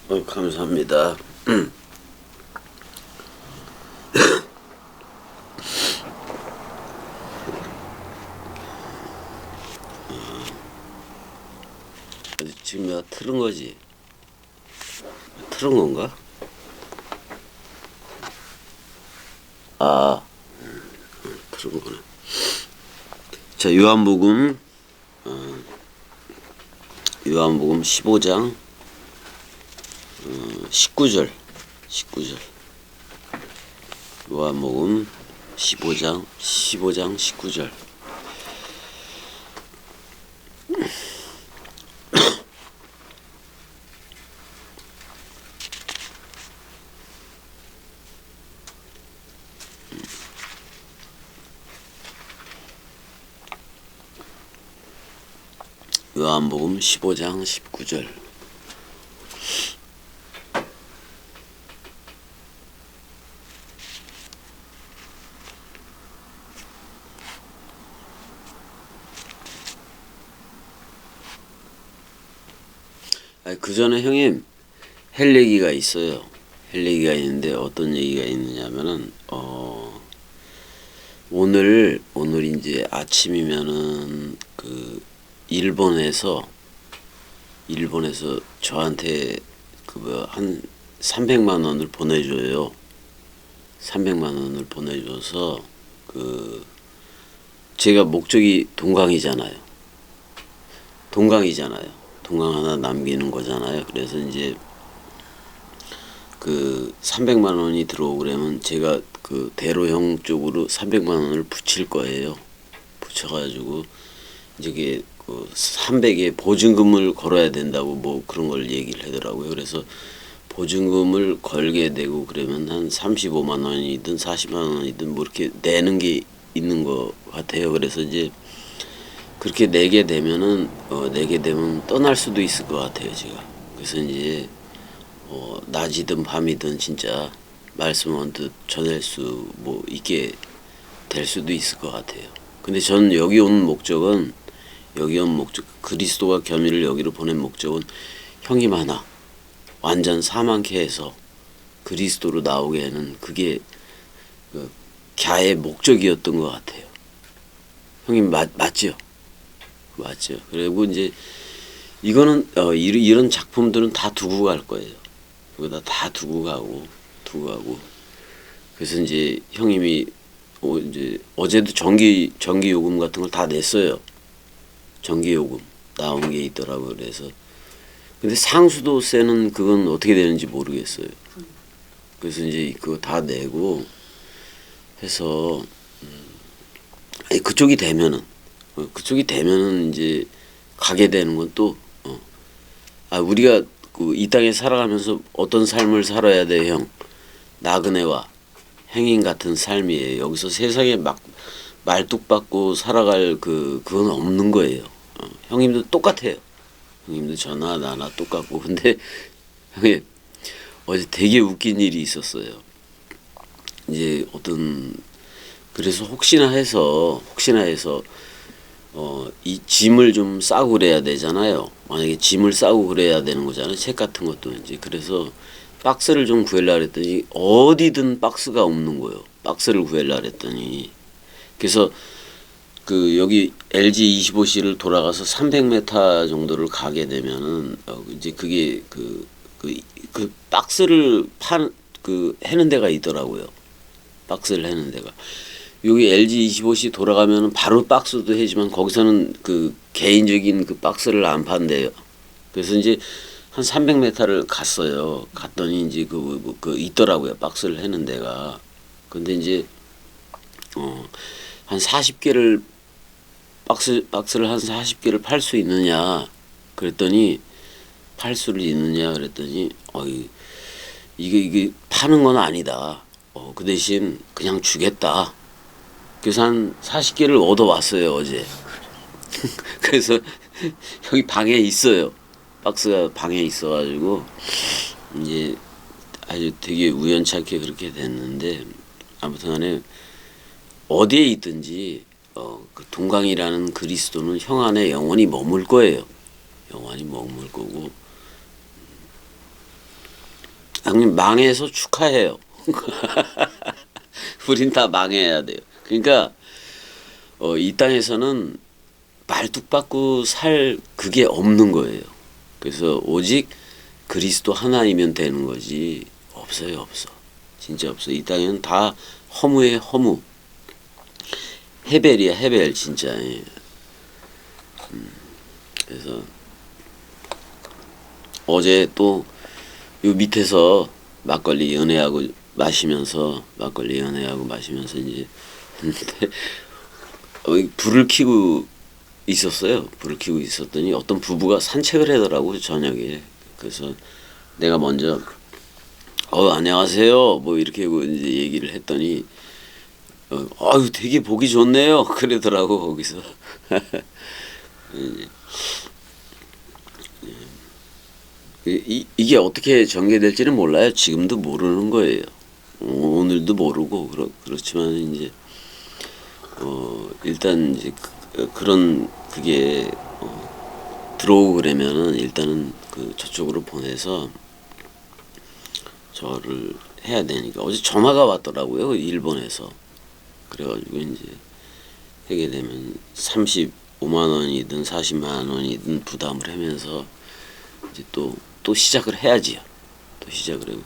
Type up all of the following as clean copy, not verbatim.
감사합니다. 지금 내가 틀은 거지? 틀은 건가? 아, 틀은 거네. 자, 요한복음 15장 19절. 요한복음 15장 19절. 요한복음 15장 19절. 그 전에 형님 할 얘기가 있어요. 할 얘기가 있는데 어떤 얘기가 있느냐면은 오늘 이제 아침이면은 그 일본에서 저한테 한 300만 원을 보내줘요. 300만 원을 보내줘서 제가 목적이 동강 하나 남기는 거잖아요. 그래서 이제 300만 원이 들어오고 그러면 제가 대로형 쪽으로 300만 원을 붙일 거예요. 붙여가지고 이제 300에 보증금을 걸어야 된다고 뭐 그런 걸 얘기를 하더라고요. 그래서 보증금을 걸게 되고 그러면 한 35만 원이든 40만 원이든 뭐 이렇게 내는 게 있는 것 같아요. 그래서 이제 그렇게 내게 되면 떠날 수도 있을 것 같아요, 제가. 그래서 이제 낮이든 밤이든 진짜 말씀 언뜻 전할 수 뭐 있게 될 수도 있을 것 같아요. 근데 전 여기 온 목적 그리스도가 겸이를 여기로 보낸 목적은 형님 하나 완전 사망케 해서 그리스도로 나오게 하는 그게 갸의 목적이었던 것 같아요. 형님 맞죠? 맞죠. 그리고 이제 이거는 이런 작품들은 다 두고 갈 거예요. 거기다 다 두고 가고. 그래서 이제 형님이 이제 어제도 전기 요금 같은 걸 다 냈어요. 전기 요금 나온 게 있더라고. 그래서 근데 상수도세는 그건 어떻게 되는지 모르겠어요. 그래서 이제 그거 다 내고 해서 그쪽이 되면은 이제 가게 되는 건 또 우리가 이 땅에 살아가면서 어떤 삶을 살아야 돼, 형? 나그네와 행인 같은 삶이에요. 여기서 세상에 막 말뚝박고 살아갈 그건 없는 거예요. 형님도 똑같아요. 형님도 저나 나나 똑같고. 근데 형님 어제 되게 웃긴 일이 있었어요. 이제 그래서 혹시나 해서 이 짐을 좀 싸고 그래야 되잖아요. 만약에 짐을 싸고 그래야 되는 거잖아요. 책 같은 것도 이제. 그래서 박스를 좀 구하려고 했더니 어디든 박스가 없는 거예요. 박스를 구하려고 했더니. 그래서 여기 LG25C를 돌아가서 300m 정도를 가게 되면은 이제 그게 박스를 해는 데가 있더라고요. 박스를 해는 데가. 여기 LG25C 돌아가면은 바로 박스도 해지만 거기서는 개인적인 박스를 안 판대요. 그래서 이제 한 300m를 갔어요. 갔더니 이제 있더라고요. 박스를 해는 데가. 근데 이제 한 40개를 박스를 한 40개를 팔 수 있느냐 그랬더니 팔 수를 있느냐 그랬더니 이게 파는 건 아니다. 그 대신 그냥 주겠다. 그래서 한 40개를 얻어왔어요, 어제. 그래서 여기 방에 있어요. 박스가 방에 있어가지고 이제 아주 되게 우연찮게 그렇게 됐는데 아무튼 간에 어디에 있든지 동강이라는 그리스도는 형 안에 영원히 머물 거예요. 영원히 머물 거고 형님 망해서 축하해요. 우린 다 망해야 돼요. 그러니까 이 땅에서는 말뚝박고 살 그게 없는 거예요. 그래서 오직 그리스도 하나이면 되는 거지 없어요, 없어. 진짜 없어. 이 땅에는 다 허무해, 허무. 헤벨이야, 헤벨 진짜. 예. 그래서 어제 또 요 밑에서 막걸리 연애하고 마시면서 이제 불을 켜고 있었어요. 불을 켜고 있었더니 어떤 부부가 산책을 하더라고 저녁에. 그래서 내가 먼저 안녕하세요 뭐 이렇게 하고 이제 얘기를 했더니 아유 되게 보기 좋네요 그러더라고 거기서. 이게 어떻게 전개될지는 몰라요. 지금도 모르는 거예요. 오늘도 모르고 그렇지만 이제 일단 이제 그런 그게 들어오고 그러면은 일단은 그 저쪽으로 보내서 저를 해야 되니까 어제 전화가 왔더라고요 일본에서. 그래가지고 이제 하게 되면 35만 원이든 40만 원이든 부담을 하면서 이제 또 시작을 해야지요. 또 시작을 해요.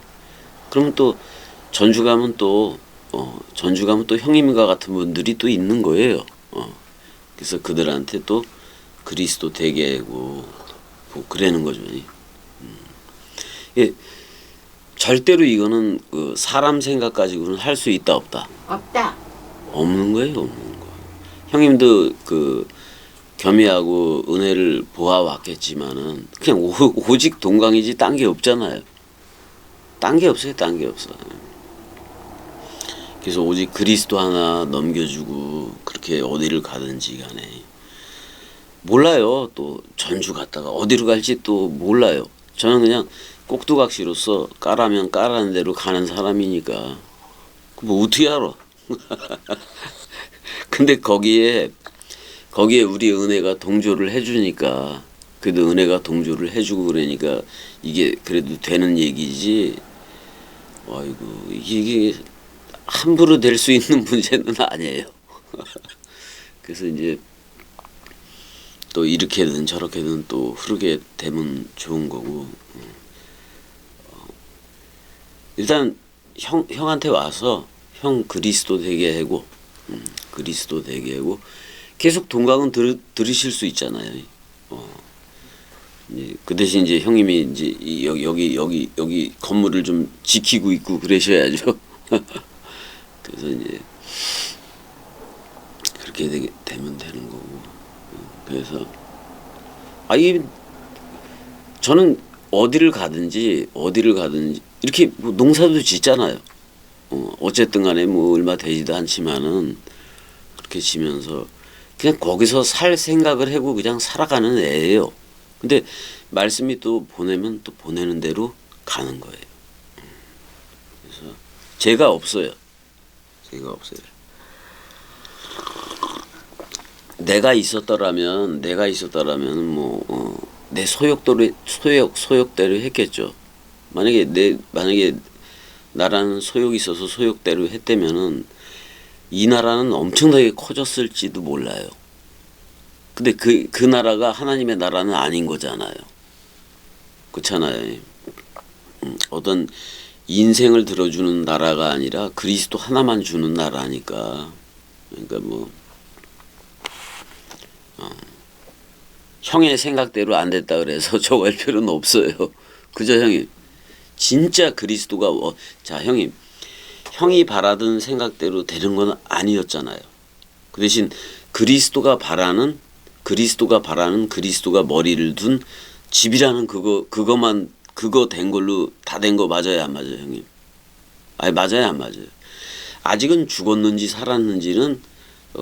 그러면 또 전주 가면 또 형님과 같은 분들이 또 있는 거예요. 그래서 그들한테 또 그리스도 되게 하고 뭐 그러는 거죠. 예, 절대로 이거는 그 사람 생각 가지고는 할 수 있다 없다. 없다. 없는 거예요, 없는 거. 형님도 그 겸이하고 은혜를 보아왔겠지만은 그냥 오직 동강이지 딴 게 없잖아요. 딴 게 없어요, 딴 게 없어. 그래서 오직 그리스도 하나 넘겨주고 그렇게 어디를 가든지 간에 몰라요. 또 전주 갔다가 어디로 갈지 또 몰라요. 저는 그냥 꼭두각시로서 까라면 까라는 대로 가는 사람이니까 뭐 어떻게 알아. 근데 거기에 우리 은혜가 동조를 해주니까 그래도 은혜가 동조를 해주고 그러니까 이게 그래도 되는 얘기지. 아이고 이게 함부로 될 수 있는 문제는 아니에요. 그래서 이제 또 이렇게든 저렇게든 또 흐르게 되면 좋은 거고. 일단 형한테 와서 형 그리스도 되게 하고 그리스도 되게 하고 계속 동강은 들으실 수 있잖아요. 이제 그 대신 이제 형님이 이제 여기 건물을 좀 지키고 있고 그러셔야죠. 그래서 이제 그렇게 되면 되는 거고. 그래서 저는 어디를 가든지 이렇게 뭐 농사도 짓잖아요. 어쨌든 간에 뭐 얼마 되지도 않지만은 그렇게 지면서 그냥 거기서 살 생각을 하고 그냥 살아가는 애예요. 근데 말씀이 또 보내면 또 보내는 대로 가는 거예요. 그래서 제가 없어요. 내가 있었더라면 뭐 내 소욕대로 했겠죠. 만약에 나라는 소욕이 있어서 소욕대로 했다면은 이 나라는 엄청나게 커졌을지도 몰라요. 근데 그 나라가 하나님의 나라는 아닌 거잖아요. 그렇잖아요. 어떤 인생을 들어주는 나라가 아니라 그리스도 하나만 주는 나라니까. 그러니까 뭐 형의 생각대로 안 됐다 그래서 저거 할 필요는 없어요. 그죠 형님? 진짜 그리스도가 자 형님 형이 바라던 생각대로 되는 건 아니었잖아요. 그 대신 그리스도가 바라는 그리스도가 머리를 둔 집이라는 그거 된 걸로 다 된 거 맞아요 안 맞아요 형님? 아니 맞아요 안 맞아요? 아직은 죽었는지 살았는지는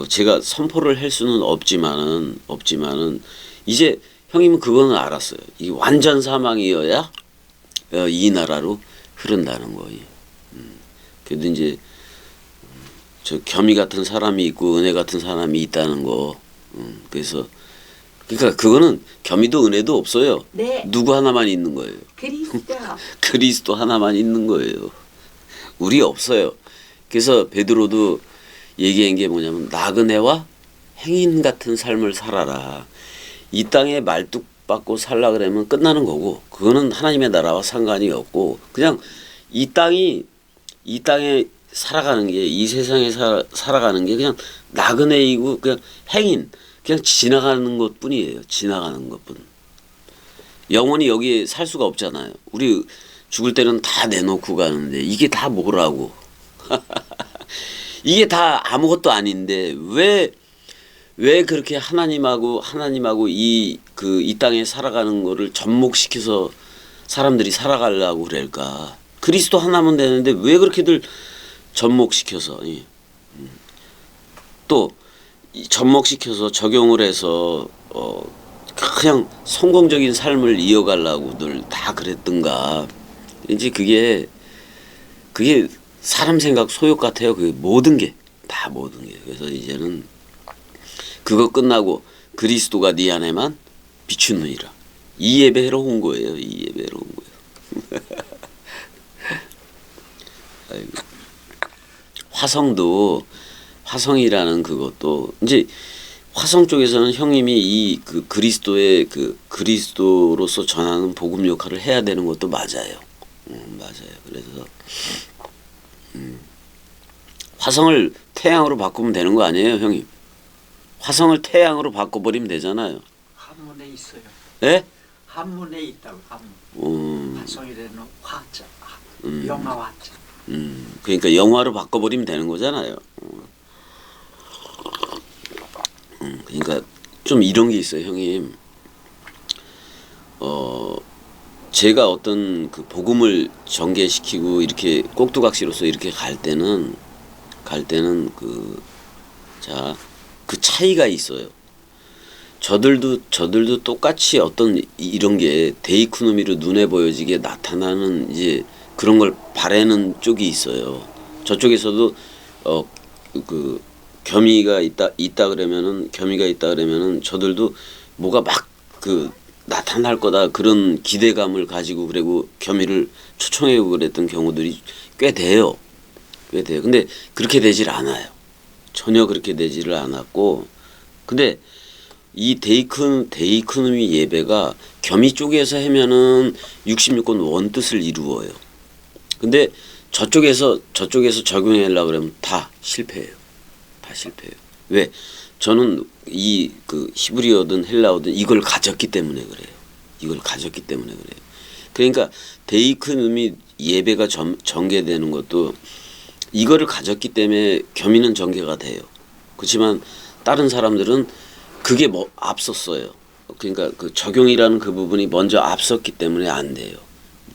제가 선포를 할 수는 없지만은 이제 형님은 그거는 알았어요. 이 완전 사망이어야 이 나라로 흐른다는 거예요. 그래도 이제 저 겸이 같은 사람이 있고 은혜 같은 사람이 있다는 거. 그래서 그러니까 그거는 겸이도 은혜도 없어요. 네. 누구 하나만 있는 거예요. 그리스도. 그리스도 하나만 있는 거예요. 우리 없어요. 그래서 베드로도 얘기한 게 뭐냐면 나그네와 행인 같은 삶을 살아라. 이 땅에 말뚝박고 살라 그러면 끝나는 거고 그거는 하나님의 나라와 상관이 없고 그냥 이 땅에 살아가는 게 이 세상에 살아가는 게 그냥 나그네이고 그냥 행인 그냥 지나가는 것뿐이에요. 지나가는 것뿐. 영원히 여기에 살 수가 없잖아요. 우리 죽을 때는 다 내놓고 가는데 이게 다 뭐라고. 이게 다 아무것도 아닌데 왜 그렇게 하나님하고 이 땅에 살아가는 거를 접목시켜서 사람들이 살아가려고 그럴까. 그리스도 하나면 되는데 왜 그렇게들 접목시켜서 또 접목시켜서 적용을 해서 그냥 성공적인 삶을 이어가려고들 다 그랬던가. 이제 그게 사람 생각 소욕 같아요. 그게 모든 게 다 모든 게. 그래서 이제는 그거 끝나고 그리스도가 네 안에만 비추느니라. 이 예배로 온 거예요. 이 예배로 온 거예요. 아이고. 화성이라는 그것도 이제 화성 쪽에서는 형님이 그 그리스도의 그 그리스도로서 전하는 복음 역할을 해야 되는 것도 맞아요. 맞아요. 그래서 화성을 태양으로 바꾸면 되는 거 아니에요, 형님? 화성을 태양으로 바꿔버리면 되잖아요. 한문에 있어요. 예? 한문에 있다고 한문. 화성이라는 화자, 영화 화자. 그러니까 영화로 바꿔버리면 되는 거잖아요. 그러니까 좀 이런 게 있어요, 형님. 제가 어떤 그 복음을 전개시키고 이렇게 꼭두각시로서 이렇게 갈 때는 그 차이가 있어요. 저들도 똑같이 어떤 이런 게 데이코노미로 눈에 보여지게 나타나는 이제 그런 걸 바라는 쪽이 있어요. 저쪽에서도 그 겸이가 있다 그러면은 저들도 뭐가 막 그 나타날 거다 그런 기대감을 가지고 그리고 겸이를 초청하고 그랬던 경우들이 꽤 돼요. 근데 그렇게 되질 않아요. 전혀 그렇게 되지를 않았고, 근데 이 데이코노미 예배가 겸이 쪽에서 하면은 66권 원뜻을 이루어요. 근데 저쪽에서 적용하려고 그러면 다 실패해요. 왜? 저는 그 히브리어든 헬라어든 이걸 가졌기 때문에 그래요. 그러니까 데이코노미 예배가 전개되는 것도 이거를 가졌기 때문에 겸이는 전개가 돼요. 그렇지만 다른 사람들은 그게 앞섰어요. 그러니까 그 적용이라는 그 부분이 먼저 앞섰기 때문에 안 돼요.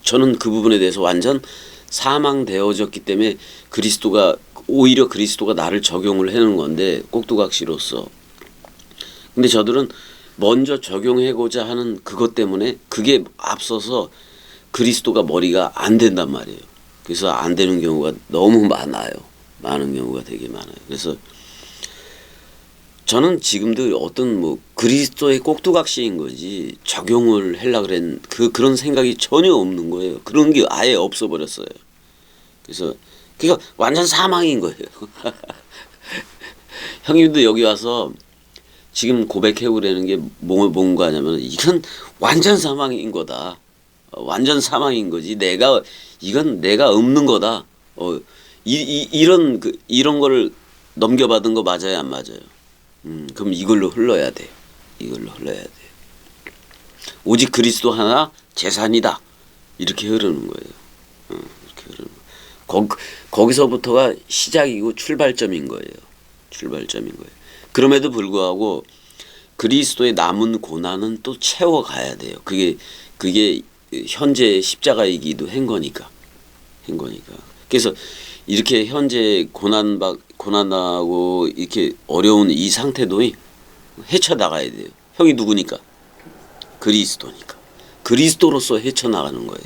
저는 그 부분에 대해서 완전 사망되어졌기 때문에 오히려 그리스도가 나를 적용을 해놓은 건데 꼭두각시로서. 근데 저들은 먼저 적용하고자 하는 그것 때문에 그게 앞서서 그리스도가 머리가 안 된단 말이에요. 그래서 안 되는 경우가 너무 많아요. 많은 경우가 되게 많아요. 그래서 저는 지금도 어떤 그리스도의 꼭두각시인 거지 적용을 하려고 그런 생각이 전혀 없는 거예요. 그런 게 아예 없어 버렸어요. 그래서 그러니까 완전 사망인 거예요. 형님도 여기 와서 지금 고백해오라는 게 뭔가 하냐면 이건 완전 사망인 거다. 완전 사망인 거지. 이건 내가 없는 거다. 이런 거를 넘겨받은 거 맞아요, 안 맞아요? 그럼 이걸로 흘러야 돼. 오직 그리스도 하나 재산이다. 이렇게 흐르는 거예요. 거기서부터가 시작이고 출발점인 거예요. 그럼에도 불구하고 그리스도의 남은 고난은 또 채워가야 돼요. 그게 현재 십자가이기도 한 거니까. 그래서 이렇게 현재 고난하고 이렇게 어려운 이 상태도 헤쳐나가야 돼요. 형이 누구니까? 그리스도니까. 그리스도로서 헤쳐나가는 거예요.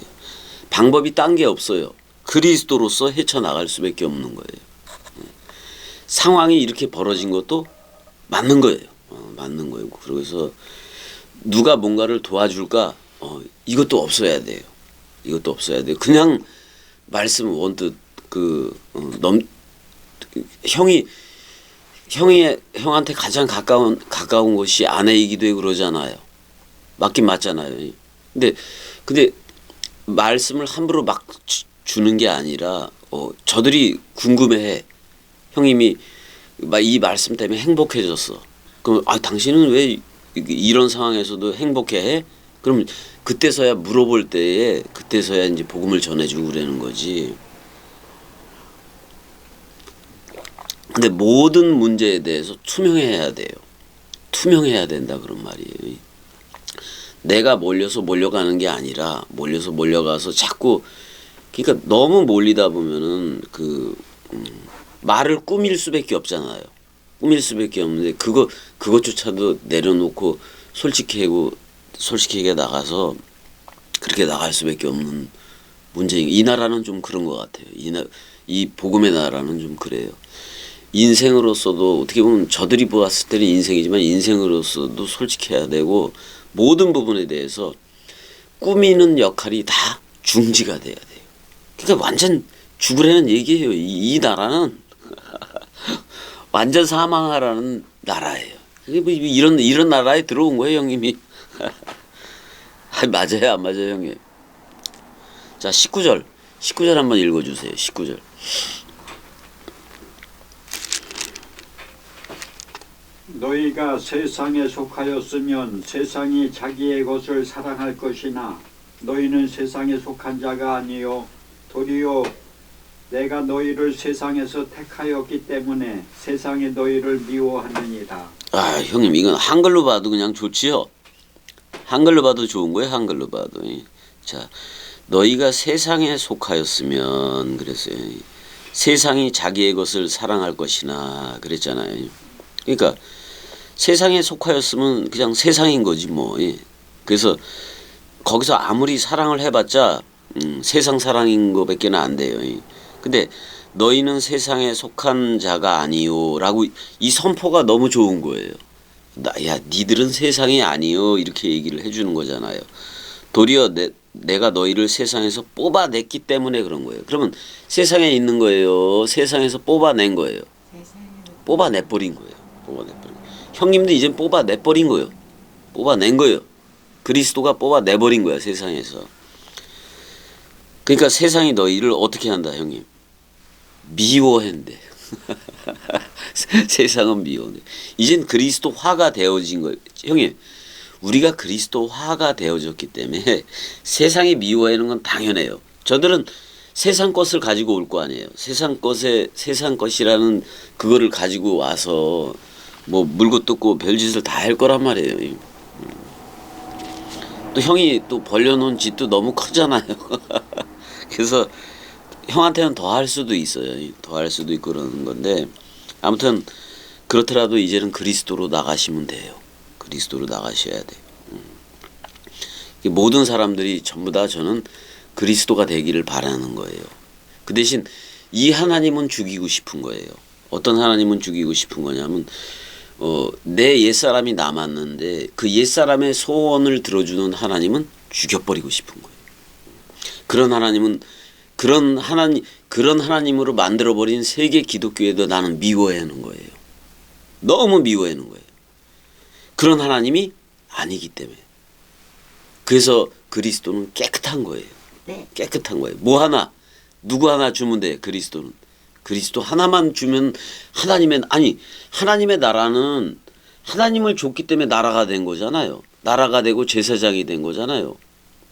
방법이 딴 게 없어요. 그리스도로서 헤쳐나갈 수밖에 없는 거예요. 상황이 이렇게 벌어진 것도 맞는 거예요. 그래서 누가 뭔가를 도와줄까? 이것도 없어야 돼요. 이것도 없어야 돼요. 그냥 말씀 원뜻 형한테 가장 가까운 것이 아내이기도 해 그러잖아요. 맞긴 맞잖아요. 근데 말씀을 함부로 막 주는 게 아니라 저들이 궁금해해. 형님이 막 이 말씀 때문에 행복해졌어. 그럼 당신은 왜 이런 상황에서도 행복해해? 그럼 그때서야 물어볼 때에 그때서야 이제 복음을 전해주고 그러는 거지. 근데 모든 문제에 대해서 투명해야 돼요. 투명해야 된다 그런 말이에요. 내가 몰려가는 게 아니라 몰려가서 자꾸 그러니까 너무 몰리다 보면은 말을 꾸밀 수밖에 없잖아요. 꾸밀 수밖에 없는데 그것조차도 내려놓고 솔직하게 나가서 그렇게 나갈 수밖에 없는 문제인 이 나라는 좀 그런 것 같아요. 이 복음의 나라는 좀 그래요. 인생으로서도 어떻게 보면 저들이 보았을 때는 인생이지만 인생으로서도 솔직해야 되고 모든 부분에 대해서 꾸미는 역할이 다 중지가 돼야 돼요. 그러니까 완전 죽으라는 얘기예요. 이 나라는 완전 사망하라는 나라예요. 뭐 이런 나라에 들어온 거예요, 형님이. 맞아요, 안 맞아요, 형님? 자, 19절 한번 읽어주세요. 19절. 너희가 세상에 속하였으면 세상이 자기의 것을 사랑할 것이나 너희는 세상에 속한 자가 아니요 도리어 내가 너희를 세상에서 택하였기 때문에 세상이 너희를 미워하느니라. 형님 이건 한글로 봐도 그냥 좋지요. 한글로 봐도 좋은 거예요. 한글로 봐도. 자, 너희가 세상에 속하였으면 그랬어요. 세상이 자기의 것을 사랑할 것이나 그랬잖아요. 그러니까 세상에 속하였으면 그냥 세상인 거지 뭐. 그래서 거기서 아무리 사랑을 해봤자 세상 사랑인 거밖에 안 돼요. 근데 너희는 세상에 속한 자가 아니요라고 이 선포가 너무 좋은 거예요. 니들은 세상이 아니요 이렇게 얘기를 해주는 거잖아요. 도리어 내가 너희를 세상에서 뽑아냈기 때문에 그런 거예요. 그러면 세상에 있는 거예요. 세상에서 뽑아낸 거예요. 뽑아내버린 거예요. 형님도 이제 뽑아내버린 거예요. 뽑아낸 거예요. 그리스도가 뽑아내버린 거야 세상에서. 그러니까 세상이 너희를 어떻게 한다 형님? 미워한대. 세상은 미워한대. 이젠 그리스도화가 되어진 거예요. 형님 우리가 그리스도화가 되어졌기 때문에 세상이 미워하는 건 당연해요. 저들은 세상 것을 가지고 올 거 아니에요. 세상 것이라는 그거를 가지고 와서 뭐 물고 뜯고 별짓을 다 할 거란 말이에요. 또 형이 또 벌려놓은 짓도 너무 크잖아요. 그래서 형한테는 더 할 수도 있어요. 더 할 수도 있고 그러는 건데 아무튼 그렇더라도 이제는 그리스도로 나가시면 돼요. 그리스도로 나가셔야 돼요. 모든 사람들이 전부 다 저는 그리스도가 되기를 바라는 거예요. 그 대신 이 하나님은 죽이고 싶은 거예요. 어떤 하나님은 죽이고 싶은 거냐면 내 옛사람이 남았는데 그 옛사람의 소원을 들어주는 하나님은 죽여버리고 싶은 거예요. 그런 하나님으로 만들어버린 세계 기독교에도 나는 미워하는 거예요. 너무 미워하는 거예요. 그런 하나님이 아니기 때문에. 그래서 그리스도는 깨끗한 거예요. 네. 깨끗한 거예요. 누구 하나 주면 돼. 그리스도는. 그리스도 하나만 주면 하나님의 나라는 하나님을 줬기 때문에 나라가 된 거잖아요. 나라가 되고 제사장이 된 거잖아요.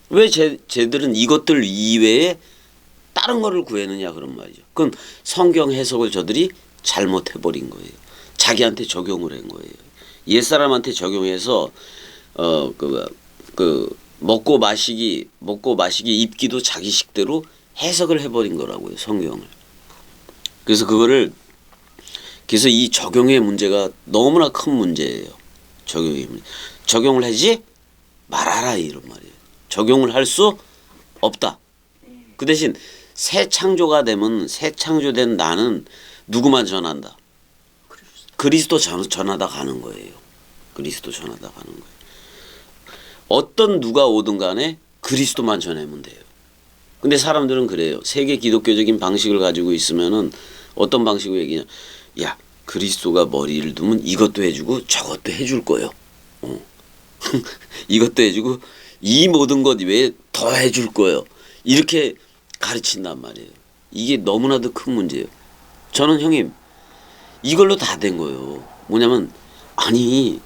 왜 쟤들은 이것들 이외에 다른 거를 구했느냐 그런 말이죠. 그건 성경 해석을 저들이 잘못해버린 거예요. 자기한테 적용을 한 거예요. 옛사람한테 적용해서 먹고 마시기 입기도 자기 식대로 해석을 해버린 거라고요. 성경을. 그래서 이 적용의 문제가 너무나 큰 문제예요. 적용을 하지 말아라 이런 말이에요. 적용을 할 수 없다. 그 대신 새 창조가 되면 새 창조된 나는 누구만 전한다. 그리스도 전하다 가는 거예요. 그리스도 전하다 가는 거예요. 어떤 누가 오든 간에 그리스도만 전하면 돼요. 근데 사람들은 그래요. 세계 기독교적인 방식을 가지고 있으면은 어떤 방식으로 얘기냐. 야, 그리스도가 머리를 두면 이것도 해주고 저것도 해줄 거예요. 이것도 해주고 이 모든 것 외에 더 해줄 거예요. 이렇게 가르친단 말이에요. 이게 너무나도 큰 문제예요. 저는 형님 이걸로 다 된 거예요. 뭐냐면 아니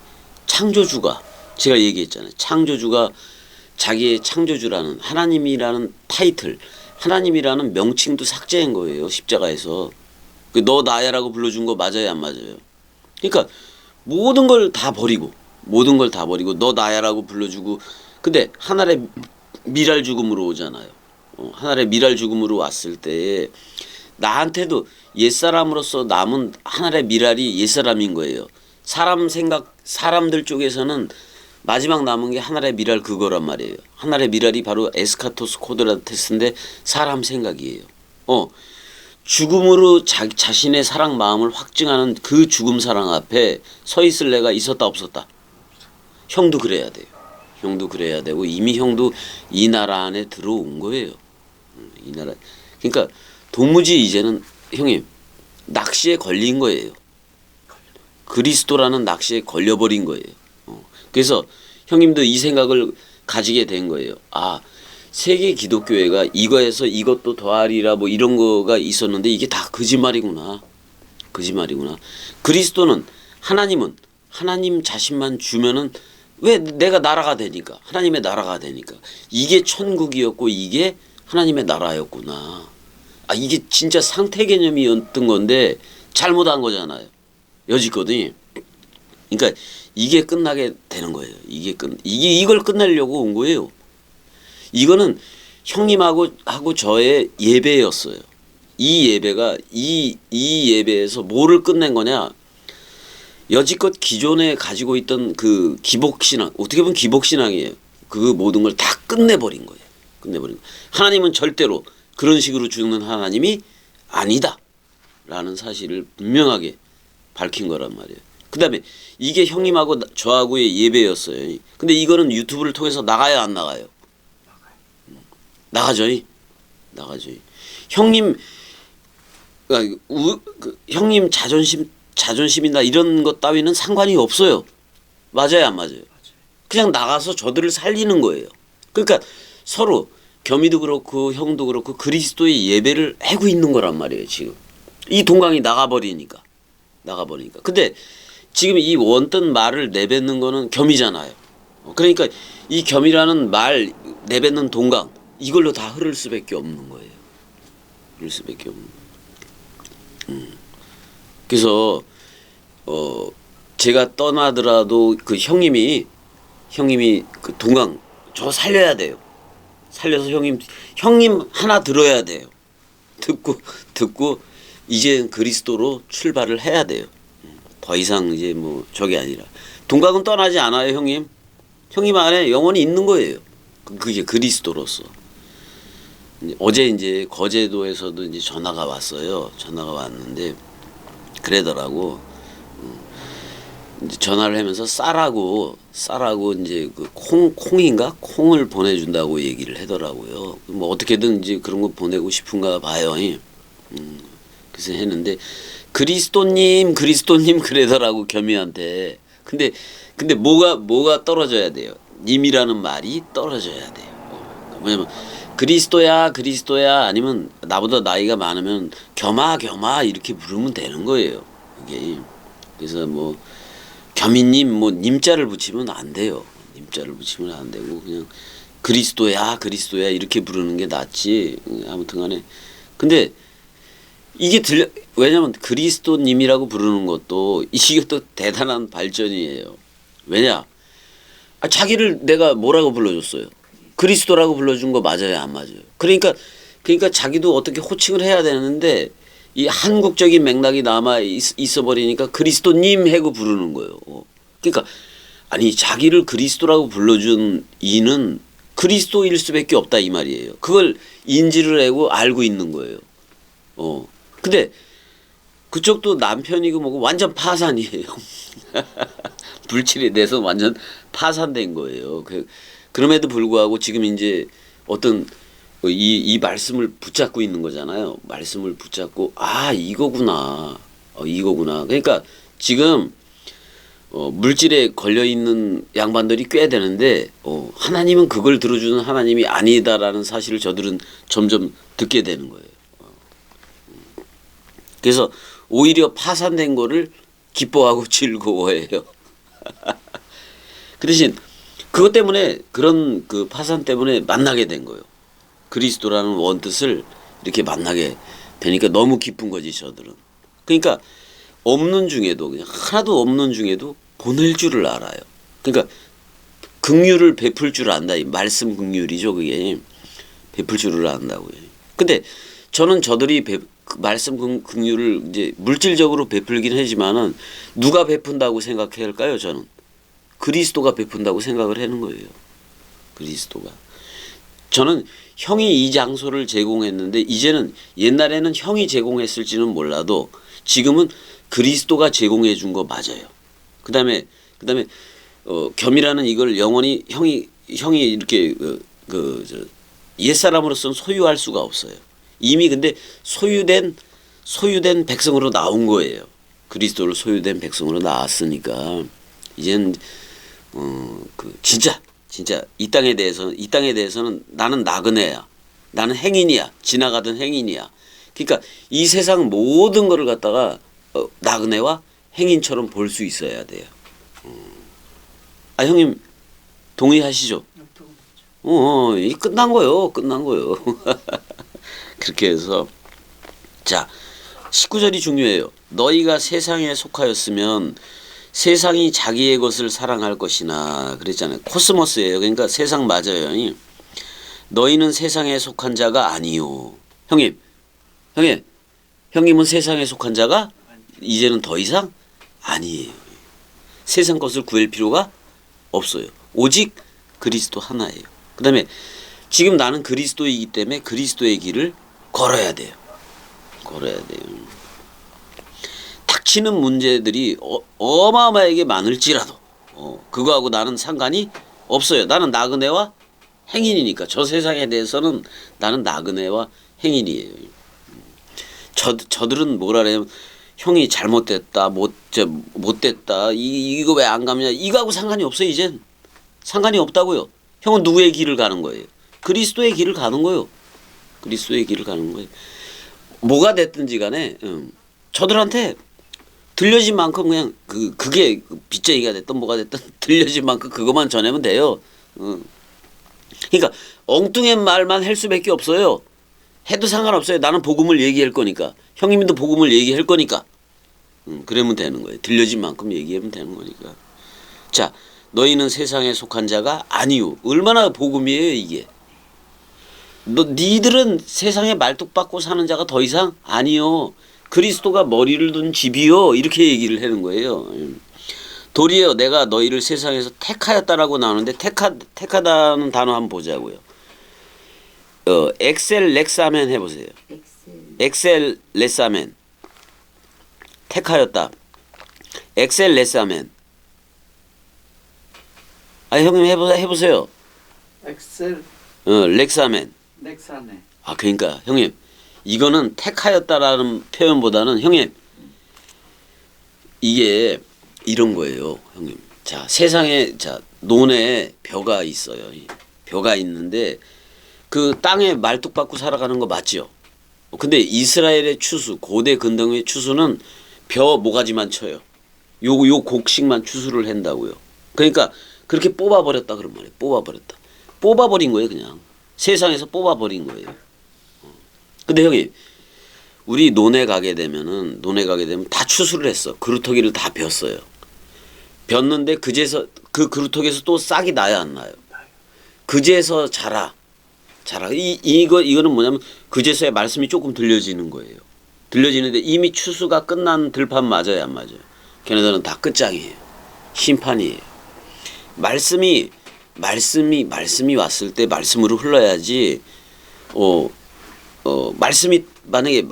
창조주가 제가 얘기했잖아요. 창조주가 자기의 창조주라는 하나님이라는 타이틀, 하나님이라는 명칭도 삭제한 거예요. 십자가에서. 너 나야라고 불러준 거 맞아요, 안 맞아요? 그러니까 모든 걸 다 버리고 너 나야라고 불러주고 근데 하늘의 미랄 죽음으로 오잖아요. 하늘의 미랄 죽음으로 왔을 때에 나한테도 옛사람으로서 남은 하늘의 미랄이 옛사람인 거예요. 사람들 쪽에서는 마지막 남은 게 하늘의 미랄 그거란 말이에요. 하늘의 미랄이 바로 에스카토스 코드라테스인데 사람 생각이에요. 죽음으로 자신의 사랑 마음을 확증하는 그 죽음 사랑 앞에 서 있을 내가 있었다 없었다. 형도 그래야 돼요. 형도 그래야 되고 이미 형도 이 나라 안에 들어온 거예요. 이 나라. 그러니까 도무지 이제는 형님 낚시에 걸린 거예요. 그리스도라는 낚시에 걸려버린 거예요. 그래서 형님도 이 생각을 가지게 된 거예요. 아, 세계 기독교회가 이거에서 이것도 더하리라 뭐 이런 거가 있었는데 이게 다 거짓말이구나. 거짓말이구나. 그리스도는 하나님은 하나님 자신만 주면은 왜 내가 나라가 되니까 하나님의 나라가 되니까 이게 천국이었고 이게 하나님의 나라였구나. 아 이게 진짜 상태 개념이었던 건데 잘못한 거잖아요. 여지껏이. 그러니까 이게 끝나게 되는 거예요. 이걸 끝내려고 온 거예요. 이거는 형님하고 저의 예배였어요. 이 예배가 이 예배에서 뭐를 끝낸 거냐? 여지껏 기존에 가지고 있던 그 기복신앙, 어떻게 보면 기복신앙이에요. 그 모든 걸 다 끝내버린 거예요. 끝내버린 거. 하나님은 절대로 그런 식으로 죽는 하나님이 아니다. 라는 사실을 분명하게 밝힌 거란 말이에요. 그 다음에 이게 형님하고 저하고의 예배였어요. 근데 이거는 유튜브를 통해서 나가요, 안 나가요? 나가죠. 나가죠. 형님, 형님 자존심이나 이런 것 따위는 상관이 없어요. 맞아요, 안 맞아요? 그냥 나가서 저들을 살리는 거예요. 그러니까 서로 겸이도 그렇고 형도 그렇고 그리스도의 예배를 하고 있는 거란 말이에요, 지금. 이 동강이 나가버리니까. 근데 지금 이 원뜬 말을 내뱉는 거는 겸이잖아요. 그러니까 이 겸이라는 말 내뱉는 동강 이걸로 다 흐를 수밖에 없는 거예요. 흐를 수밖에 없는 거예요. 그래서 제가 떠나더라도 그 형님이 그 동강 저 살려야 돼요. 살려서 형님 하나 들어야 돼요. 듣고 이제 그리스도로 출발을 해야 돼요. 더 이상 이제 뭐 저게 아니라 동강은 떠나지 않아요, 형님. 형님 안에 영원히 있는 거예요. 그게 그리스도로서. 어제 이제 거제도에서도 이제 전화가 왔어요. 전화가 왔는데 그러더라고. 이제 전화를 하면서 쌀하고 이제 그 콩인가 콩을 보내준다고 얘기를 하더라고요. 뭐 어떻게든 이제 그런 거 보내고 싶은가 봐요. 그래서 했는데 그리스도님 그러더라고 겸이한테. 근데 뭐가 떨어져야 돼요? 님이라는 말이 떨어져야 돼요. 뭐냐면 그리스도야 아니면 나보다 나이가 많으면 겸아 이렇게 부르면 되는 거예요. 이게 그래서 뭐 겸이님 뭐 님자를 붙이면 안 돼요. 님자를 붙이면 안 되고 그냥 그리스도야 이렇게 부르는 게 낫지. 아무튼간에 근데 이게 왜냐면 그리스도님이라고 부르는 것도 이게 또 대단한 발전이에요. 왜냐? 자기를 내가 뭐라고 불러줬어요? 그리스도라고 불러준 거 맞아요, 안 맞아요? 그러니까 자기도 어떻게 호칭을 해야 되는데 이 한국적인 맥락이 남아 있어 버리니까 그리스도님 하고 부르는 거예요. 그러니까 아니 자기를 그리스도라고 불러준 이는 그리스도일 수밖에 없다 이 말이에요. 그걸 인지를 하고 알고 있는 거예요. 근데 그쪽도 남편이고 뭐고 완전 파산이에요. 물질에 대해서 완전 파산된 거예요. 그럼에도 불구하고 지금 이제 어떤 이 말씀을 붙잡고 있는 거잖아요. 말씀을 붙잡고 이거구나. 이거구나. 그러니까 지금 물질에 걸려 있는 양반들이 꽤 되는데 하나님은 그걸 들어주는 하나님이 아니다라는 사실을 저들은 점점 듣게 되는 거예요. 그래서 오히려 파산된 거를 기뻐하고 즐거워해요. 그 대신 그것 때문에 그런 그 파산 때문에 만나게 된 거예요. 그리스도라는 원뜻을 이렇게 만나게 되니까 너무 기쁜 거지 저들은. 그러니까 없는 중에도 그냥 하나도 없는 중에도 보낼 줄을 알아요. 그러니까 긍휼을 베풀 줄 안다. 이 말씀 긍휼이죠. 그게 베풀 줄을 안다고요. 근데 저는 저들이 그 말씀 긍휼을 이제 물질적으로 베풀긴 하지만은 누가 베푼다고 생각해야 할까요? 저는 그리스도가 베푼다고 생각을 하는 거예요. 그리스도가. 저는 형이 이 장소를 제공했는데 이제는 옛날에는 형이 제공했을지는 몰라도 지금은 그리스도가 제공해 준 거 맞아요. 그다음에 겸이라는 이걸 영원히 형이 이렇게 옛사람으로서는 소유할 수가 없어요. 이미 근데 소유된 백성으로 나온 거예요. 그리스도를 소유된 백성으로 나왔으니까 이제는 진짜 이 땅에 대해서는 나는 나그네야. 나는 행인이야. 지나가던 행인이야. 그러니까 이 세상 모든 거를 갖다가 나그네와 행인처럼 볼 수 있어야 돼요. 형님 동의하시죠? 이 끝난 거요. 그렇게 해서 자 19절이 중요해요. 너희가 세상에 속하였으면 세상이 자기의 것을 사랑할 것이나 그랬잖아요. 코스모스예요. 그러니까 세상 맞아요. 너희는 세상에 속한 자가 아니요. 형님은 세상에 속한 자가 이제는 더 이상 아니에요. 세상 것을 구할 필요가 없어요. 오직 그리스도 하나예요. 그 다음에 지금 나는 그리스도이기 때문에 그리스도의 길을 걸어야 돼요. 닥치는 문제들이 어마어마하게 많을지라도 그거하고 나는 상관이 없어요. 나는 나그네와 행인이니까 저 세상에 대해서는 나는 나그네와 행인이에요. 저들은 뭐라 그래요? 형이 잘못됐다, 못됐다, 이거 왜 안 가느냐, 이거하고 상관이 없어요. 이젠 상관이 없다고요. 형은 누구의 길을 가는 거예요? 그리스도의 길을 가는 거예요. 뭐가 됐든지 간에 저들한테 들려진 만큼 그냥 그게 빚쟁이가 됐든 뭐가 됐든 들려진 만큼 그것만 전하면 돼요. 그러니까 엉뚱한 말만 할 수밖에 없어요. 해도 상관없어요. 나는 복음을 얘기할 거니까. 형님도 복음을 얘기할 거니까. 그러면 되는 거예요. 들려진 만큼 얘기하면 되는 거니까. 자, 너희는 세상에 속한 자가 아니요. 얼마나 복음이에요 이게. 니들은 세상에 말뚝박고 사는 자가 더 이상 아니요. 그리스도가 머리를 둔 집이요. 이렇게 얘기를 하는 거예요. 도리어 내가 너희를 세상에서 택하였다라고 나오는데 택하다는 단어 한번 보자고요. 엑셀 렉사멘 해보세요. 엑셀 렉사멘. 택하였다. 엑셀 렉사멘. 형님 해보세요. 엑셀 렉사멘. 넥사네. 그러니까 형님 이거는 택하였다라는 표현보다는 형님 이게 이런 거예요. 형님. 자, 세상에 논에 벼가 있어요. 벼가 있는데 그 땅에 말뚝박고 살아가는 거 맞죠? 근데 이스라엘의 추수, 고대 근동의 추수는 벼 모가지만 쳐요. 요 곡식만 추수를 한다고요. 그러니까 그렇게 뽑아버렸다 그런 말이에요. 뽑아버린 거예요. 그냥 세상에서 뽑아버린 거예요. 근데 형님 우리 논에 가게 되면 다 추수를 했어. 그루터기를 다 뱄어요. 뱄는데 그 그루터기에서 또 싹이 나야 안 나요? 그제서 자라. 이거는 뭐냐면 그제서야 말씀이 조금 들려지는 거예요. 들려지는데 이미 추수가 끝난 들판 맞아요, 안 맞아요? 걔네들은 다 끝장이에요. 심판이에요. 말씀이 왔을 때 말씀으로 흘러야지. 말씀이 만약에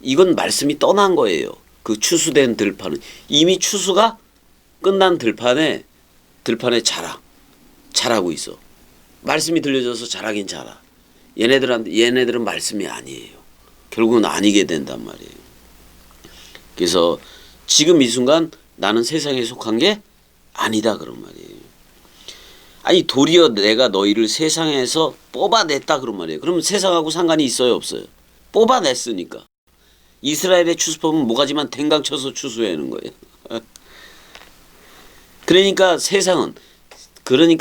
이건 말씀이 떠난 거예요. 그 추수된 들판은 이미 추수가 끝난 들판에 자라고 있어. 말씀이 들려줘서 자라긴 자라. 얘네들은 말씀이 아니에요. 결국은 아니게 된단 말이에요. 그래서 지금 이 순간 나는 세상에 속한 게 아니다 그런 말이에요. 아니 도리어 내가 너희를 세상에서 뽑아냈다 그런 말이에요. 그러면 세상하고 상관이 있어요 없어요? 뽑아냈으니까. 이스라엘의 추수법은 모가지만 댕강 쳐서 추수하는 거예요. 그러니까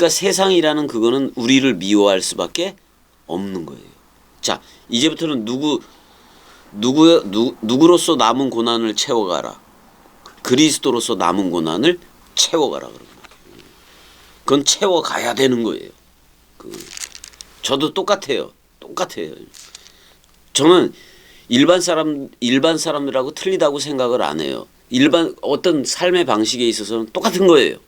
세상이라는 그거는 우리를 미워할 수밖에 없는 거예요. 자, 이제부터는 누구로서 남은 고난을 채워가라. 그리스도로서 남은 고난을 채워가라 그런 거예요. 그건 채워가야 되는 거예요. 저도 똑같아요. 저는 일반 사람들하고 틀리다고 생각을 안 해요. 어떤 삶의 방식에 있어서는 똑같은 거예요.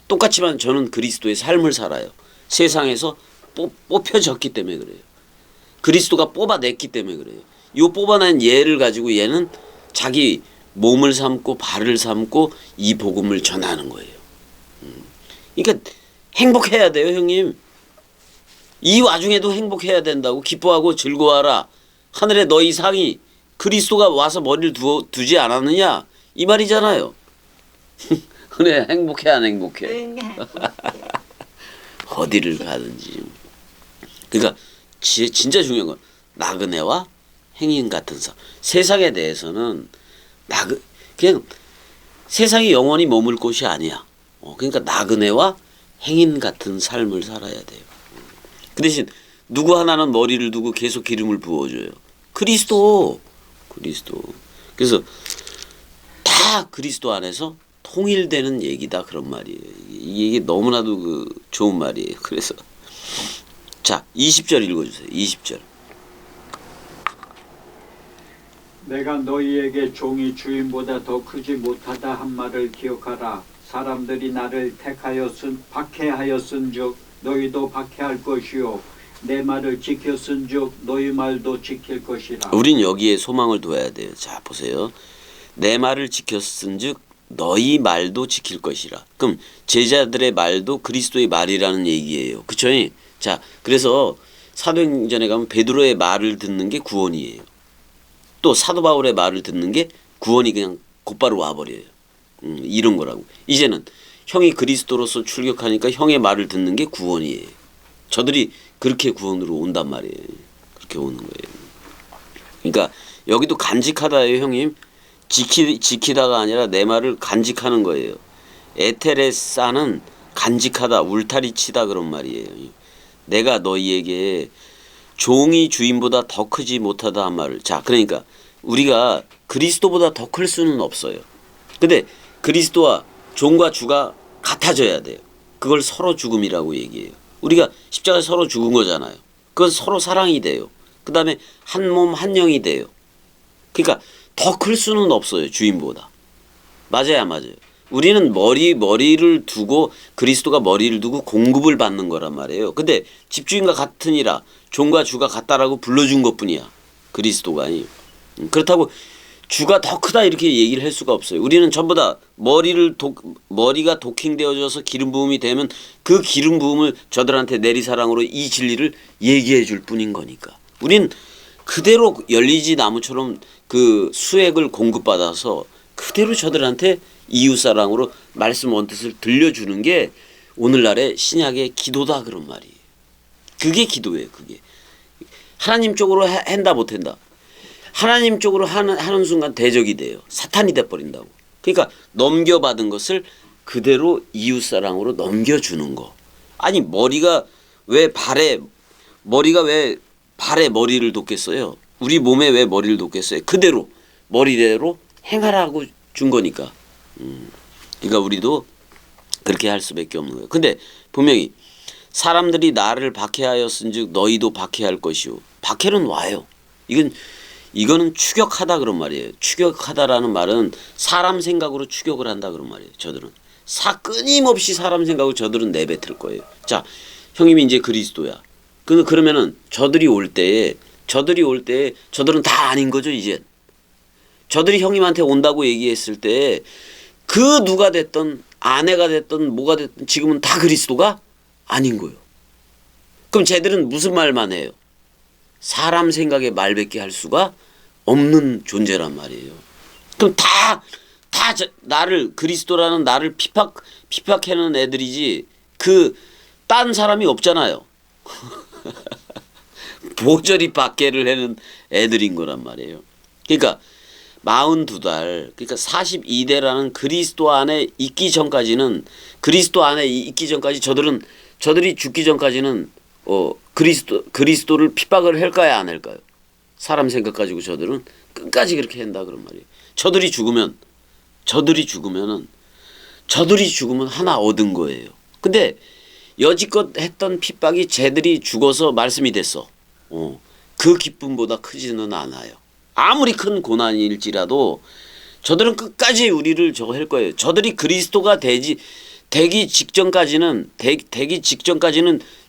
똑같지만 저는 그리스도의 삶을 살아요. 세상에서 뽑혀졌기 때문에 그래요. 그리스도가 뽑아냈기 때문에 그래요. 이 뽑아낸 얘를 가지고 얘는 자기 몸을 삼고 발을 삼고 이 복음을 전하는 거예요. 그러니까 행복해야 돼요, 형님. 이 와중에도 행복해야 된다고. 기뻐하고 즐거워하라. 하늘에 너희 상이 그리스도가 와서 머리를 두지 않았느냐 이 말이잖아요. 그래 행복해 안 행복해? 어디를 가든지. 그러니까 진짜 중요한 건 나그네와 행인 같은 삶. 세상에 대해서는 그냥 세상이 영원히 머물 곳이 아니야. 그러니까 나그네와 행인 같은 삶을 살아야 돼요. 그 대신 누구 하나는 머리를 두고 계속 기름을 부어줘요. 그리스도. 그래서 다 그리스도 안에서 통일되는 얘기다 그런 말이에요. 이게 너무나도 좋은 말이에요. 그래서 자 20절 읽어주세요. 20절. 내가 너희에게 종이 주인보다 더 크지 못하다 한 말을 기억하라. 사람들이 나를 박해하였은즉 너희도 박해할 것이요 내 말을 지켰은즉 너희 말도 지킬 것이라. 우린 여기에 소망을 둬야 돼요. 자 보세요. 내 말을 지켰은즉 너희 말도 지킬 것이라. 그럼 제자들의 말도 그리스도의 말이라는 얘기예요. 그쵸? 자 그래서 사도행전에 가면 베드로의 말을 듣는 게 구원이에요. 또 사도 바울의 말을 듣는 게 구원이 그냥 곧바로 와버려요. 이런 거라고. 이제는 형이 그리스도로서 출격하니까 형의 말을 듣는 게 구원이에요. 저들이 그렇게 구원으로 온단 말이에요. 그렇게 오는 거예요. 그러니까 여기도 간직하다예요, 형님. 지키다가 아니라 내 말을 간직하는 거예요. 에테레사는 간직하다, 울타리 치다 그런 말이에요. 내가 너희에게 종이 주인보다 더 크지 못하다 한 말을. 자, 그러니까 우리가 그리스도보다 더 클 수는 없어요. 근데 그리스도와 종과 주가 같아져야 돼요. 그걸 서로 죽음이라고 얘기해요. 우리가 십자가에 서로 죽은 거잖아요. 그건 서로 사랑이 돼요. 그 다음에 한 몸 한 영이 돼요. 그러니까 더 클 수는 없어요. 주인보다. 맞아요. 우리는 머리를 두고 그리스도가 머리를 두고 공급을 받는 거란 말이에요. 근데 집주인과 같으니라 종과 주가 같다라고 불러준 것뿐이야. 그리스도가 아니에요. 그렇다고 주가 더 크다 이렇게 얘기를 할 수가 없어요. 우리는 전부 다 머리가 도킹되어져서 기름 부음이 되면 그 기름 부음을 저들한테 내리사랑으로 이 진리를 얘기해 줄 뿐인 거니까. 우린 그대로 열리지 나무처럼 그 수액을 공급받아서 그대로 저들한테 이웃사랑으로 말씀 원뜻을 들려주는 게 오늘날의 신약의 기도다 그런 말이에요. 그게 기도예요. 그게. 하나님 쪽으로 한다 못한다. 하나님 쪽으로 하는 순간 대적이 돼요. 사탄이 돼버린다고. 그러니까 넘겨받은 것을 그대로 이웃사랑으로 넘겨주는 거. 아니 머리가 왜 발에 머리를 돋겠어요? 우리 몸에 왜 머리를 돋겠어요? 그대로 머리대로 행하라고 준 거니까. 그러니까 우리도 그렇게 할 수밖에 없는 거예요. 근데 분명히 사람들이 나를 박해하였은즉 너희도 박해할 것이요. 박해는 와요. 이거는 추격하다 그런 말이에요. 추격하다라는 말은 사람 생각으로 추격을 한다 그런 말이에요. 저들은 끊임없이 사람 생각을 저들은 내뱉을 거예요. 자, 형님이 이제 그리스도야. 그러면은 저들이 올 때에 저들은 다 아닌 거죠 이제. 저들이 형님한테 온다고 얘기했을 때 그 누가 됐던 아내가 됐던 뭐가 됐든 지금은 다 그리스도가 아닌 거예요. 그럼 쟤들은 무슨 말만 해요? 사람 생각에 말밖에 할 수가 없는 존재란 말이에요. 그럼 나를 그리스도라는 나를 피팍해는 애들이지 딴 사람이 없잖아요. 모조리 박해를 하는 애들인 거란 말이에요. 그러니까 42달, 그러니까 42대라는 그리스도 안에 있기 전까지는 저들이 죽기 전까지는 그리스도를 핍박을 할까요, 안 할까요? 사람 생각 가지고 저들은 끝까지 그렇게 한다 그런 말이에요. 저들이 죽으면 하나 얻은 거예요. 근데 여지껏 했던 핍박이 쟤들이 죽어서 말씀이 됐어. 그 기쁨보다 크지는 않아요. 아무리 큰 고난일지라도 저들은 끝까지 우리를 저거 할 거예요. 저들이 그리스도가 되기 직전까지는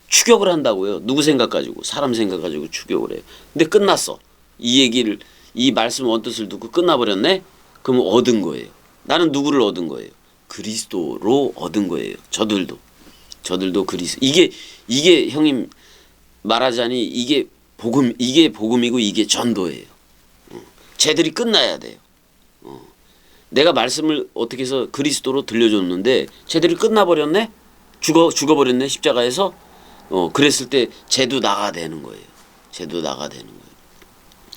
추격을 한다고요. 누구 생각 가지고? 사람 생각 가지고 추격을 해요. 근데 끝났어. 이 말씀 원뜻을 듣고 끝나버렸네? 그럼 얻은 거예요. 나는 누구를 얻은 거예요? 그리스도로 얻은 거예요. 저들도 그리스도. 이게 형님 말하자니 이게 복음이고 이게 전도예요. 쟤들이 끝나야 돼요. 내가 말씀을 어떻게 해서 그리스도로 들려줬는데 쟤들이 끝나버렸네? 죽어버렸네 십자가에서. 그랬을 때 쟤도 나가 되는 거예요.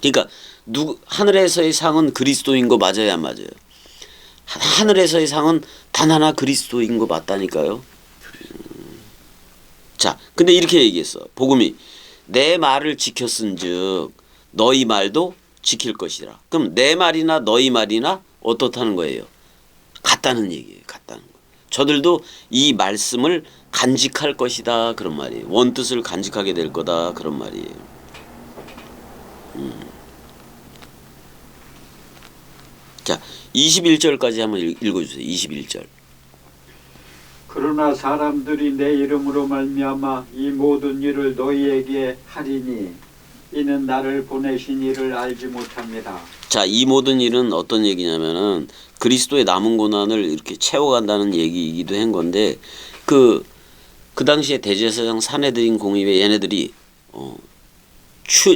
그러니까 하늘에서의 상은 그리스도인 거 맞아요, 안 맞아요? 하늘에서의 상은 단 하나 그리스도인 거 맞다니까요. 자, 근데 이렇게 얘기했어. 복음이 내 말을 지켰은즉 너희 말도 지킬 것이라. 그럼 내 말이나 너희 말이나 어떻다는 거예요? 같다는 얘기예요. 같다는 거. 저들도 이 말씀을 간직할 것이다 그런 말이에요. 원뜻을 간직하게 될 거다 그런 말이에요. 자, 21절까지 한번 읽어주세요. 21절. 그러나 사람들이 내 이름으로 말미암아 이 모든 일을 너희에게 하리니 이는 나를 보내신 이를 알지 못합니다. 자, 이 모든 일은 어떤 얘기냐면은 그리스도의 남은 고난을 이렇게 채워간다는 얘기이기도 한 건데 그 당시에 대제사장 사내들인 공의회 얘네들이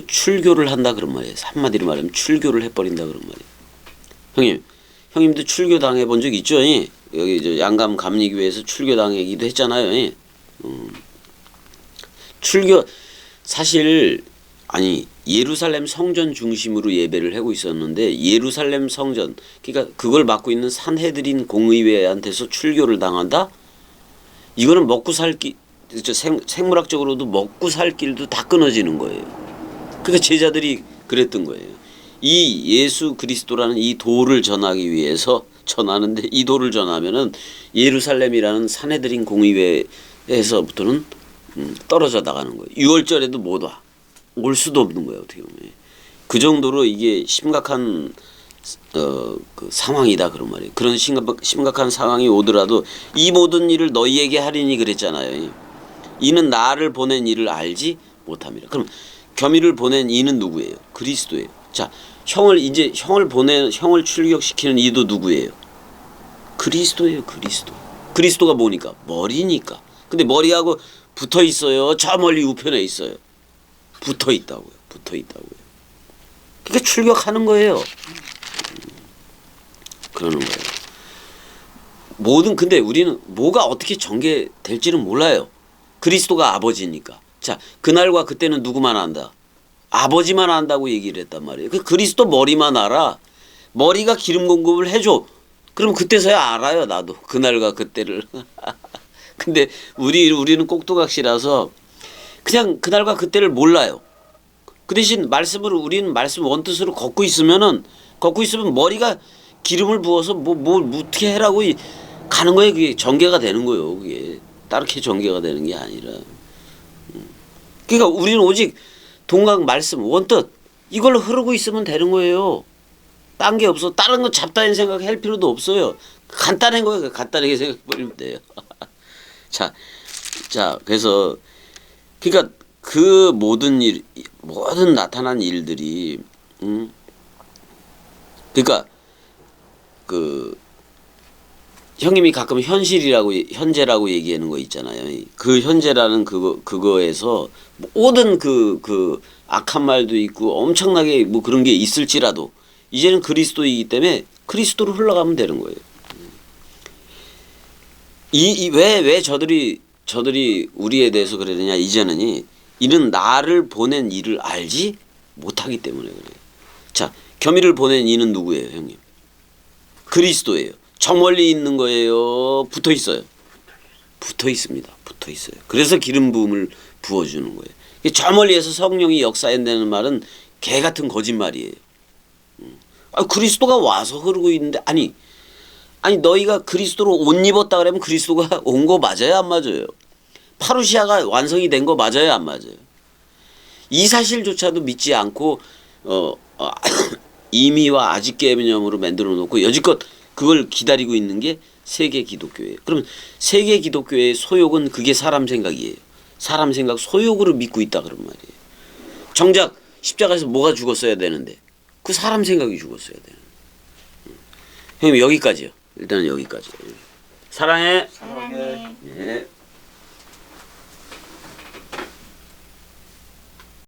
출교를 한다 그런 말이에요. 한마디로 말하면 출교를 해버린다 그런 말이에요. 형님도 출교 당해본 적 있죠? 여기 양감 감리교회에서 출교 당하기도 했잖아요. 출교 사실 예루살렘 성전 중심으로 예배를 하고 있었는데 예루살렘 성전 그러니까 그걸 맡고 있는 산헤드린 공의회한테서 출교를 당한다? 이거는 먹고 살 길 생물학적으로도 먹고 살 길도 다 끊어지는 거예요. 그러니까 제자들이 그랬던 거예요. 이 예수 그리스도라는 이 도를 전하기 위해서 전하는데 이 도를 전하면은 예루살렘이라는 산헤드린 공의회에서부터는 떨어져 나가는 거예요. 6월절에도 못 와. 올 수도 없는 거예요. 어떻게 보면. 그 정도로 이게 심각한 그 상황이다 그런 말이에요. 그런 심각한 상황이 오더라도 이 모든 일을 너희에게 하리니 그랬잖아요. 이는 나를 보낸 이를 알지 못합니다. 그럼 겸이를 보낸 이는 누구예요? 그리스도예요. 자, 형을 출격시키는 이도 누구예요? 그리스도예요. 그리스도가 뭐니까? 머리니까. 근데 머리하고 붙어 있어요. 저 멀리 우편에 있어요. 붙어 있다고요. 그러니까 출격하는 거예요. 그러는 거예요. 근데 우리는 뭐가 어떻게 전개될지는 몰라요. 그리스도가 아버지니까. 자, 그날과 그때는 누구만 안다? 아버지만 안다고 얘기를 했단 말이에요. 그리스도 머리만 알아. 머리가 기름 공급을 해줘. 그럼 그때서야 알아요. 나도 그날과 그때를. 근데 우리는 꼭두각시라서 그냥 그날과 그때를 몰라요. 그 대신 우리는 말씀 원뜻으로 걷고 있으면 머리가 기름을 부어서 뭐 어떻게 해라고 가는 거예요. 그게 전개가 되는 거예요. 그게 다르게 전개가 되는 게 아니라. 그러니까 우리는 오직 동강 말씀 원뜻 이걸로 흐르고 있으면 되는 거예요. 딴 게 없어. 다른 거 잡다한 생각할 필요도 없어요. 간단한 거예요. 간단하게 생각해버리면 돼요. 자, 그래서 그러니까 그 모든 나타난 일들이 그러니까 형님이 가끔 현재라고 얘기하는 거 있잖아요. 그 현재라는 그거에서 모든 그 악한 말도 있고 엄청나게 뭐 그런 게 있을지라도 이제는 그리스도이기 때문에 그리스도로 흘러가면 되는 거예요. 왜 저들이 우리에 대해서 그러느냐 이제는 이는 나를 보낸 이를 알지 못하기 때문에 그래요. 자, 겸이를 보낸 이는 누구예요, 형님? 그리스도예요. 저 멀리 있는 거예요? 붙어 있어요? 붙어 있습니다. 붙어 있어요. 그래서 기름 부음을 부어주는 거예요. 저 멀리에서 성령이 역사한다는 말은 개 같은 거짓말이에요. 그리스도가 와서 흐르고 있는데 아니 너희가 그리스도로 옷 입었다 그러면 그리스도가 온 거 맞아요, 안 맞아요? 파루시아가 완성이 된 거 맞아요, 안 맞아요? 이 사실조차도 믿지 않고 임의와 아직 개념으로 만들어 놓고 여지껏 그걸 기다리고 있는 게 세계 기독교예요. 그러면 세계 기독교의 소욕은 그게 사람 생각이에요. 사람 생각 소욕으로 믿고 있다 그런 말이에요. 정작 십자가에서 뭐가 죽었어야 되는데 그 사람 생각이 죽었어야 되는. 형님 여기까지요. 일단은 여기까지. 사랑해. 사랑해. 네.